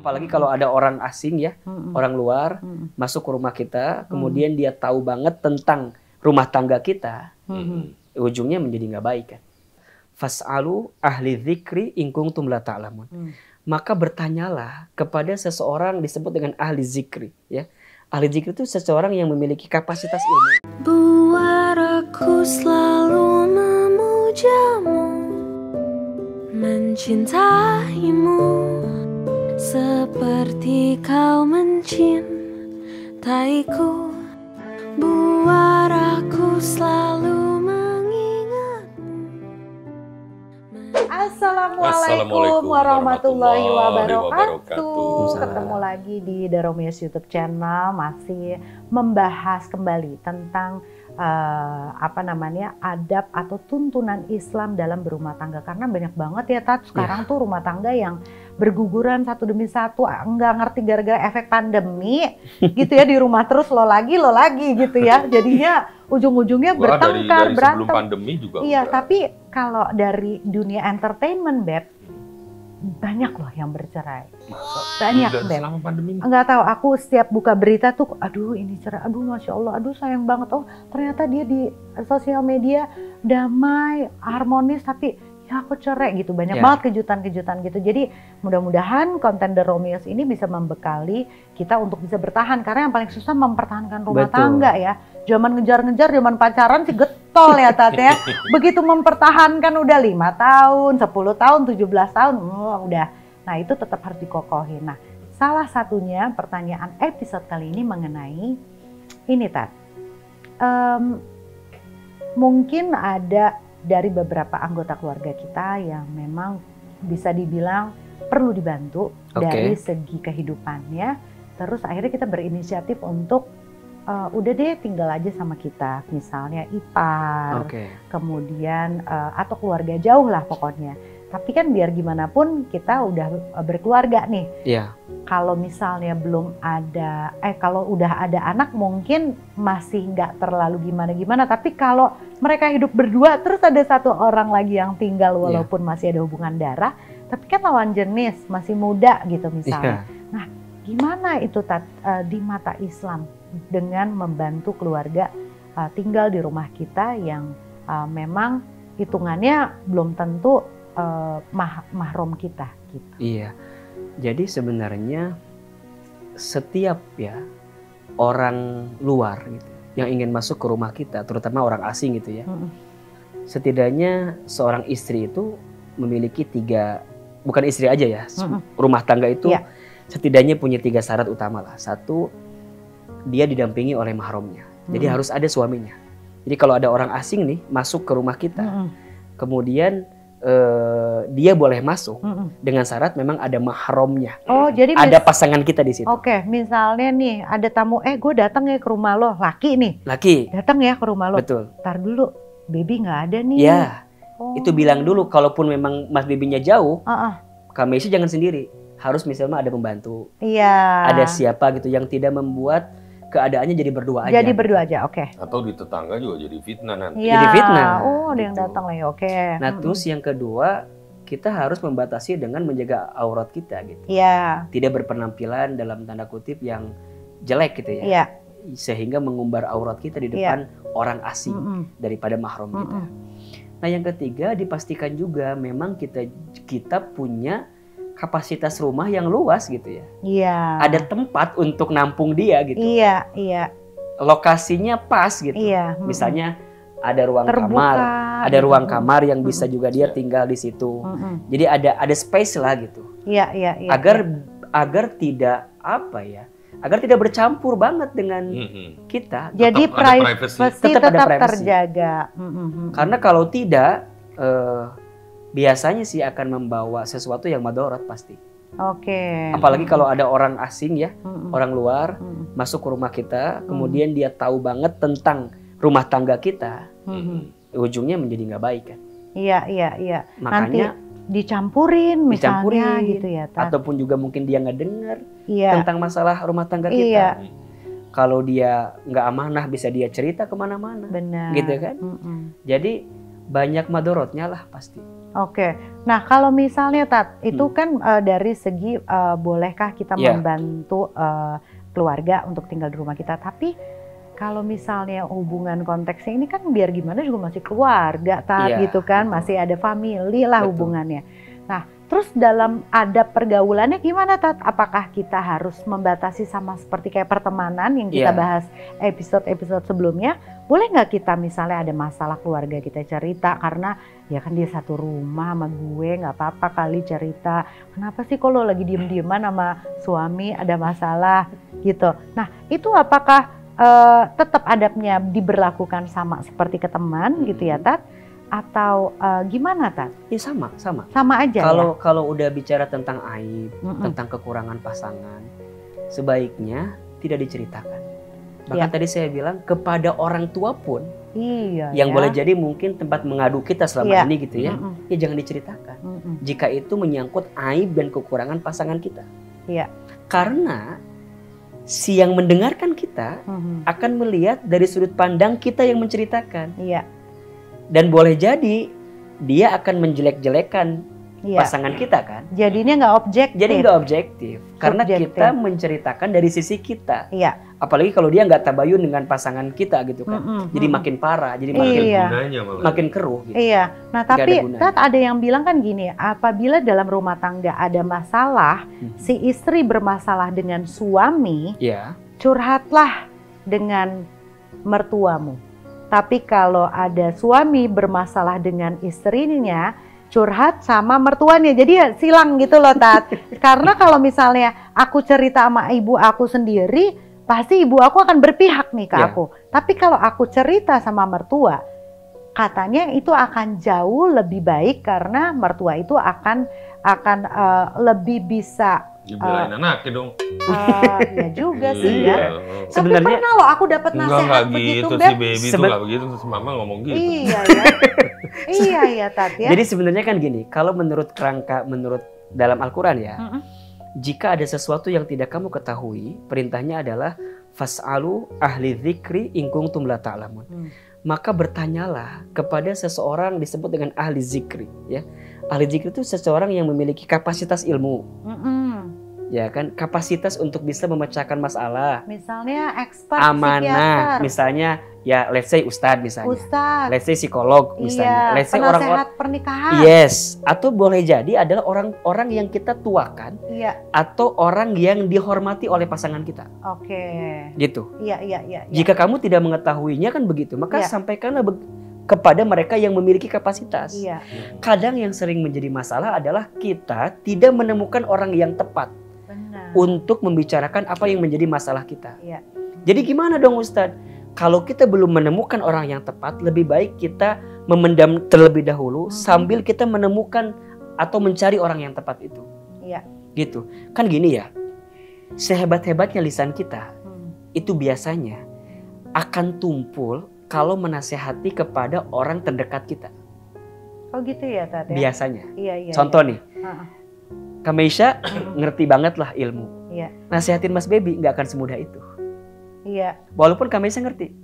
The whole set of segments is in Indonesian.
Apalagi kalau ada orang asing ya, orang luar masuk ke rumah kita, kemudian dia tahu banget tentang rumah tangga kita, ujungnya menjadi nggak baik kan. Fas'alu ahli dzikri in kuntum la ta'lamun. Maka bertanyalah kepada seseorang disebut dengan ahli zikri ya. Ahli zikri itu seseorang yang memiliki kapasitas ilmu. Biar aku selalu memujamu, mencintaimu seperti kau mencintaiku. Biar aku selalu mengingatmu. Assalamualaikum warahmatullahi wabarakatuh. Ketemu lagi di Daromius YouTube channel, masih membahas kembali tentang adab atau tuntunan Islam dalam berumah tangga. Karena banyak banget ya Tat, sekarang tuh rumah tangga yang berguguran satu demi satu, nggak ngerti gara-gara efek pandemi gitu ya, di rumah terus lo lagi gitu ya, jadinya ujung-ujungnya bertengkar, dari berantem. Sebelum pandemi juga iya, udah. tapi kalau dari dunia entertainment Beb, banyak loh yang bercerai. Banyak Beb. Selama pandemi. Enggak tahu, aku setiap buka berita tuh, aduh ini cerai, aduh masya Allah, aduh sayang banget. Oh ternyata dia di sosial media damai, harmonis, tapi ya aku cerai gitu. Banyak banget kejutan-kejutan gitu. Jadi mudah-mudahan konten The Romeos ini bisa membekali kita untuk bisa bertahan. Karena yang paling susah mempertahankan rumah tangga ya. Zaman ngejar-ngejar, zaman pacaran sih getol ya Tat ya. Begitu mempertahankan udah 5 tahun, 10 tahun, 17 tahun, udah. Nah itu tetap harus dikokohin. Nah salah satunya pertanyaan episode kali ini mengenai ini Tat. Mungkin ada dari beberapa anggota keluarga kita yang memang bisa dibilang perlu dibantu dari segi kehidupannya. Terus akhirnya kita berinisiatif untuk udah deh tinggal aja sama kita, misalnya ipar, kemudian atau keluarga jauh lah pokoknya. Tapi kan biar gimana pun kita udah berkeluarga nih. Iya. Kalau misalnya belum ada, kalau udah ada anak mungkin masih nggak terlalu gimana-gimana. Tapi kalau mereka hidup berdua terus ada satu orang lagi yang tinggal walaupun masih ada hubungan darah, tapi kan lawan jenis, masih muda gitu misalnya. Nah gimana itu Tat, di mata Islam dengan membantu keluarga tinggal di rumah kita yang memang hitungannya belum tentu mahram kita gitu. Iya. Jadi sebenarnya setiap ya orang luar gitu yang ingin masuk ke rumah kita, terutama orang asing gitu ya. Setidaknya seorang istri itu memiliki 3, bukan istri aja ya, rumah tangga itu setidaknya punya 3 syarat utama lah. 1, dia didampingi oleh mahramnya. Jadi harus ada suaminya. Jadi kalau ada orang asing nih masuk ke rumah kita, kemudian dia boleh masuk dengan syarat memang ada mahramnya. Oh, jadi ada pasangan kita di situ. Oke, misalnya nih ada tamu, gue datang ya ke rumah lo, laki nih. Laki. Datang ya ke rumah lo. Betul. Tar dulu, baby nggak ada nih. Ya, itu bilang dulu. Kalaupun memang mas babynya jauh, kami sih jangan sendiri. Harus misalnya ada pembantu. Iya. Ada siapa gitu yang tidak membuat keadaannya jadi berdua aja. Jadi berdua aja, oke. Atau di tetangga juga jadi fitnah nanti. Ya. Jadi fitnah. Oh, ada yang datang lagi, oke. Nah, terus yang kedua, kita harus membatasi dengan menjaga aurat kita gitu. Iya. Tidak berpenampilan dalam tanda kutip yang jelek gitu ya. Iya. Sehingga mengumbar aurat kita di depan orang asing daripada mahram kita. Nah, yang ketiga dipastikan juga memang kita punya kapasitas rumah yang luas gitu ya. Iya. Ada tempat untuk nampung dia gitu. Iya, iya. Lokasinya pas gitu. Iya. Misalnya ada ruang kamar, ada ruang kamar yang bisa juga dia tinggal di situ. Jadi ada space lah gitu. Iya, iya, iya. Agar tidak agar tidak bercampur banget dengan kita. Jadi privacy tetap terjaga. Karena kalau tidak biasanya sih akan membawa sesuatu yang madorot pasti. Oke. Apalagi kalau ada orang asing ya, orang luar masuk ke rumah kita, kemudian dia tahu banget tentang rumah tangga kita, ujungnya menjadi nggak baik kan. Iya, iya, iya. Makanya nanti dicampurin misalnya gitu ya. Ataupun juga mungkin dia nggak dengar tentang masalah rumah tangga kita. Iya. Kalau dia nggak amanah bisa dia cerita kemana-mana. Benar. Gitu kan. Jadi banyak madorotnya lah pasti. Oke. Nah, kalau misalnya Tat, itu kan dari segi bolehkah kita membantu keluarga untuk tinggal di rumah kita, tapi kalau misalnya hubungan konteksnya ini kan biar gimana juga masih keluarga Tat, gitu kan, masih ada family lah hubungannya. Nah, terus dalam adab pergaulannya gimana Tat? Apakah kita harus membatasi sama seperti kayak pertemanan yang kita bahas episode-episode sebelumnya? Boleh nggak kita misalnya ada masalah keluarga kita cerita, karena ya kan dia satu rumah sama gue, nggak apa-apa kali cerita. Kenapa sih kalau lagi diem-dieman sama suami ada masalah gitu. Nah itu apakah tetap adabnya diberlakukan sama seperti ke teman gitu ya Tat? Atau gimana Tat? Ya sama aja. Kalau udah bicara tentang aib, tentang kekurangan pasangan, sebaiknya tidak diceritakan. Bahkan tadi saya bilang kepada orang tua pun, yang boleh jadi mungkin tempat mengadu kita selama ini gitu ya, ya jangan diceritakan. Jika itu menyangkut aib dan kekurangan pasangan kita. Karena si yang mendengarkan kita akan melihat dari sudut pandang kita yang menceritakan. Dan boleh jadi dia akan menjelek-jelekan pasangan kita kan. Jadinya nggak objektif. Jadi nggak objektif. Karena kita menceritakan dari sisi kita. Apalagi kalau dia nggak tabayun dengan pasangan kita gitu kan. Jadi makin parah, jadi makin keruh. Gitu. Nah tapi Tat ada yang bilang kan gini, apabila dalam rumah tangga ada masalah, si istri bermasalah dengan suami, curhatlah dengan mertuamu. Tapi kalau ada suami bermasalah dengan istrinya, curhat sama mertuanya. Jadi ya silang gitu loh Tat. Karena kalau misalnya aku cerita sama ibu aku sendiri, pasti ibu aku akan berpihak nih ke aku. Tapi kalau aku cerita sama mertua, katanya itu akan jauh lebih baik karena mertua itu akan lebih bisa dibilangin anaknya dong. Ya juga sih ya. Sebenarnya pernah loh aku dapat nasihat begitu si baby tuh nggak begitu, terus mama ngomong gitu. Iya ya. Iya ya Tat ya. Jadi sebenarnya kan gini, kalau menurut dalam Al-Quran ya, jika ada sesuatu yang tidak kamu ketahui, perintahnya adalah fas'alu ahli dzikri in kuntum la ta'lamun. Maka bertanyalah kepada seseorang disebut dengan ahli zikri ya. Ahli zikri itu seseorang yang memiliki kapasitas ilmu. Ya kan, kapasitas untuk bisa memecahkan masalah. Misalnya expert amanah, misalnya ya let's say ustadz misalnya. Let's say psikolog misalnya. Let's say orang-orang pernikahan. Yes, atau boleh jadi adalah orang-orang yang kita tuakan. Atau orang yang dihormati oleh pasangan kita. Gitu. Iya. Jika kamu tidak mengetahuinya kan begitu, maka sampaikanlah kepada mereka yang memiliki kapasitas. Kadang yang sering menjadi masalah adalah kita tidak menemukan orang yang tepat untuk membicarakan apa yang menjadi masalah kita. Jadi gimana dong Ustadz? Kalau kita belum menemukan orang yang tepat, lebih baik kita memendam terlebih dahulu sambil kita menemukan atau mencari orang yang tepat itu. Gitu. Kan gini ya, sehebat-hebatnya lisan kita, itu biasanya akan tumpul kalau menasehati kepada orang terdekat kita. Oh gitu ya Tat? Biasanya. Contoh nih, Kak Meisha ngerti banget lah ilmu. Nasihatin Mas Baby nggak akan semudah itu. Walaupun Kak Meisha ngerti.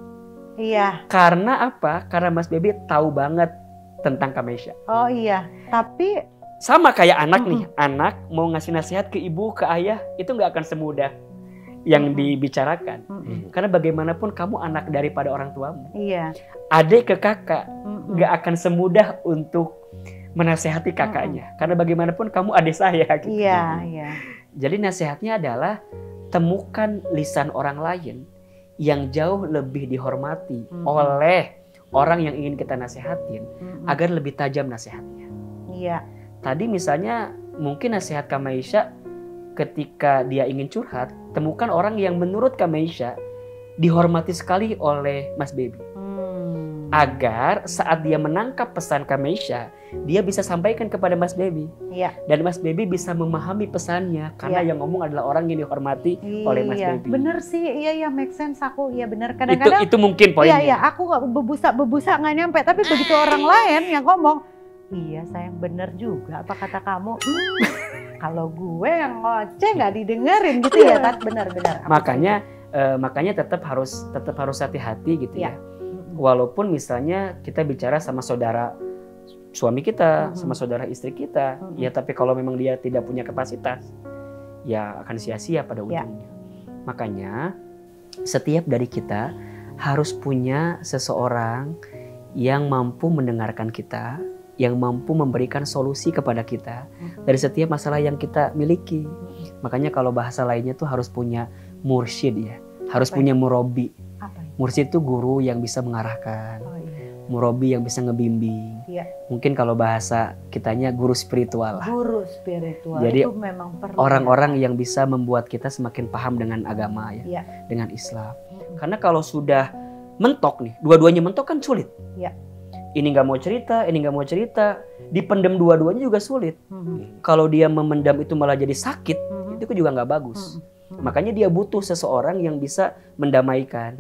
Karena apa? Karena Mas Baby tahu banget tentang Kak Meisha. Oh iya, tapi sama kayak anak nih, anak mau ngasih nasihat ke ibu, ke ayah, itu nggak akan semudah yang dibicarakan. Karena bagaimanapun kamu anak daripada orang tuamu. Adik ke kakak nggak akan semudah untuk menasehati kakaknya. Karena bagaimanapun kamu adik saya. Gitu. Jadi nasihatnya adalah temukan lisan orang lain yang jauh lebih dihormati oleh orang yang ingin kita nasihatin agar lebih tajam nasihatnya. Tadi misalnya mungkin nasihat Kak Meisha ketika dia ingin curhat, temukan orang yang menurut Kak Meisha dihormati sekali oleh Mas Baby. Agar saat dia menangkap pesan Kak Meisha, dia bisa sampaikan kepada Mas Baby. Dan Mas Baby bisa memahami pesannya karena yang ngomong adalah orang yang dihormati oleh Mas Baby. Bener sih, make sense aku. Bener. Kadang-kadang itu mungkin poinnya. Aku bebusa nggak nyampe, tapi begitu orang lain yang ngomong, iya sayang bener juga apa kata kamu. Kalau gue yang ngoceh nggak didengerin gitu ya Tat, benar. Makanya tetap harus hati-hati gitu ya. Walaupun misalnya kita bicara sama saudara suami kita, sama saudara istri kita, ya tapi kalau memang dia tidak punya kapasitas, ya akan sia-sia pada ujungnya. Makanya setiap dari kita harus punya seseorang yang mampu mendengarkan kita, yang mampu memberikan solusi kepada kita dari setiap masalah yang kita miliki. Makanya kalau bahasa lainnya tuh harus punya mursyid ya, harus punya murabi. Mursyid itu guru yang bisa mengarahkan, murabi yang bisa ngebimbing. Mungkin kalau bahasa kitanya guru spiritual lah. Guru spiritual. Jadi itu memang perlu orang-orang yang bisa membuat kita semakin paham dengan agama ya, dengan Islam. Karena kalau sudah mentok nih, dua-duanya mentok kan sulit. Ini nggak mau cerita, ini nggak mau cerita, dipendam dua-duanya juga sulit. Kalau dia memendam itu malah jadi sakit, itu juga nggak bagus. Makanya dia butuh seseorang yang bisa mendamaikan,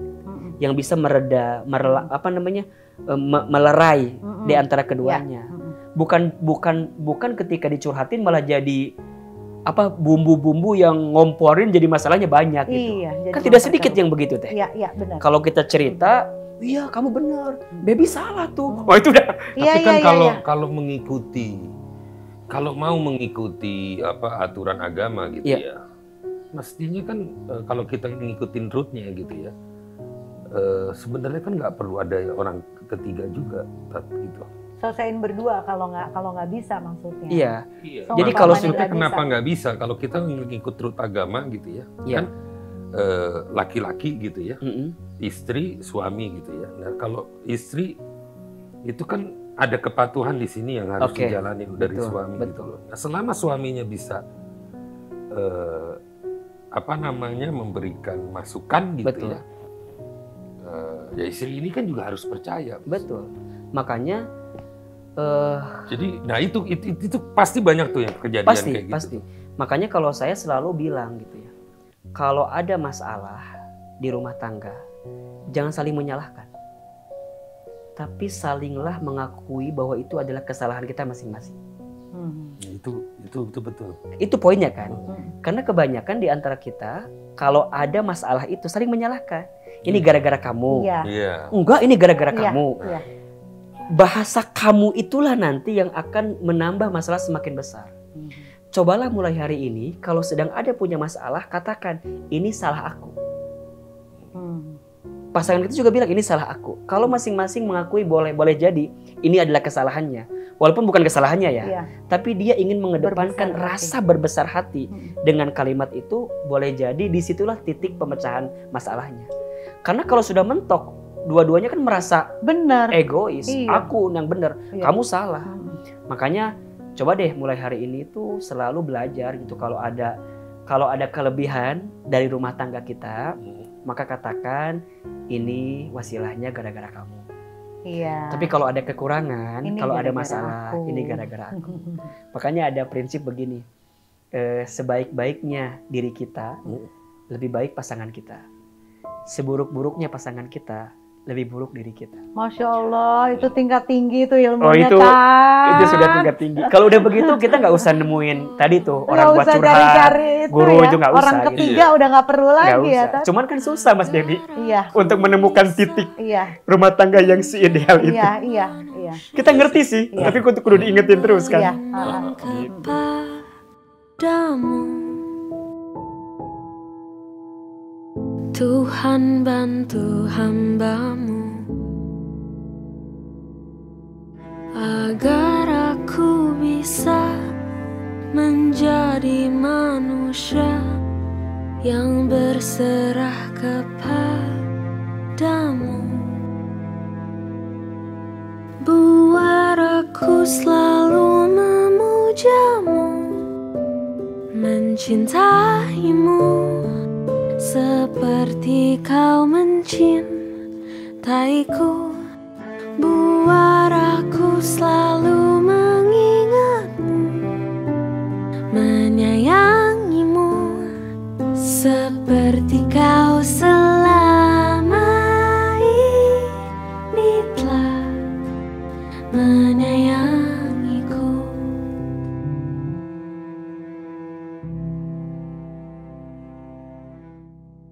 yang bisa melerai di antara keduanya. Bukan ketika dicurhatin malah jadi bumbu-bumbu yang ngomporin jadi masalahnya banyak gitu. Kan tidak sedikit yang begitu teh. Benar. Kalau kita cerita, iya kamu benar, baby salah tuh. Oh itu udah. Tapi kan kalau mau mengikuti aturan agama gitu ya, mestinya kan kalau kita ngikutin rootnya gitu ya, sebenarnya kan nggak perlu ada orang ketiga juga, gitu. Selesaiin berdua kalau nggak bisa maksudnya. Iya. So, jadi kalau sebetulnya kenapa nggak bisa? Kalau kita ngikut root agama gitu ya, kan laki-laki gitu ya, istri, suami gitu ya. Nah kalau istri itu kan ada kepatuhan di sini yang harus dijalani dari suami gitu loh. Nah selama suaminya bisa memberikan masukan gitu ya, ya istri ini kan juga harus percaya. Betul. Makanya jadi nah itu pasti banyak tuh yang kejadian kayak gitu. Pasti. Makanya kalau saya selalu bilang gitu ya, kalau ada masalah di rumah tangga, jangan saling menyalahkan. Tapi salinglah mengakui bahwa itu adalah kesalahan kita masing-masing. Itu betul. Itu poinnya kan. Karena kebanyakan di antara kita, kalau ada masalah itu saling menyalahkan. Ini gara-gara kamu. Enggak, ini gara-gara kamu. Bahasa kamu itulah nanti yang akan menambah masalah semakin besar. Cobalah mulai hari ini, kalau sedang ada punya masalah, katakan, ini salah aku. Pasangan kita juga bilang, ini salah aku. Kalau masing-masing mengakui boleh jadi, ini adalah kesalahannya. Walaupun bukan kesalahannya ya, tapi dia ingin mengedepankan rasa berbesar hati. Dengan kalimat itu, boleh jadi disitulah titik pemecahan masalahnya. Karena kalau sudah mentok, dua-duanya kan merasa benar, egois. Aku yang benar, kamu salah. Makanya coba deh mulai hari ini tuh selalu belajar gitu, kalau ada kelebihan dari rumah tangga kita, maka katakan ini wasilahnya gara-gara kamu. Tapi kalau ada kekurangan, kalau ada masalah, ini gara-gara aku. Makanya ada prinsip begini, sebaik-baiknya diri kita, lebih baik pasangan kita. Seburuk-buruknya pasangan kita, lebih buruk diri kita. Masya Allah, itu tingkat tinggi tuh ilmunya. Itu sudah tingkat tinggi. Kalau udah begitu kita nggak usah nemuin tadi tuh orang buat curhat, guru itu nggak usah. Orang ketiga udah nggak perlu lagi ya. Cuman kan susah Mas Devi untuk menemukan titik rumah tangga yang si ideal itu. Iya. Kita ngerti sih, tapi kudu diingetin terus kan. Tuhan bantu hamba-Mu agar aku bisa menjadi manusia yang berserah kepadamu. Buat aku selalu memuja-Mu, mencintaimu seperti kau mencintaiku.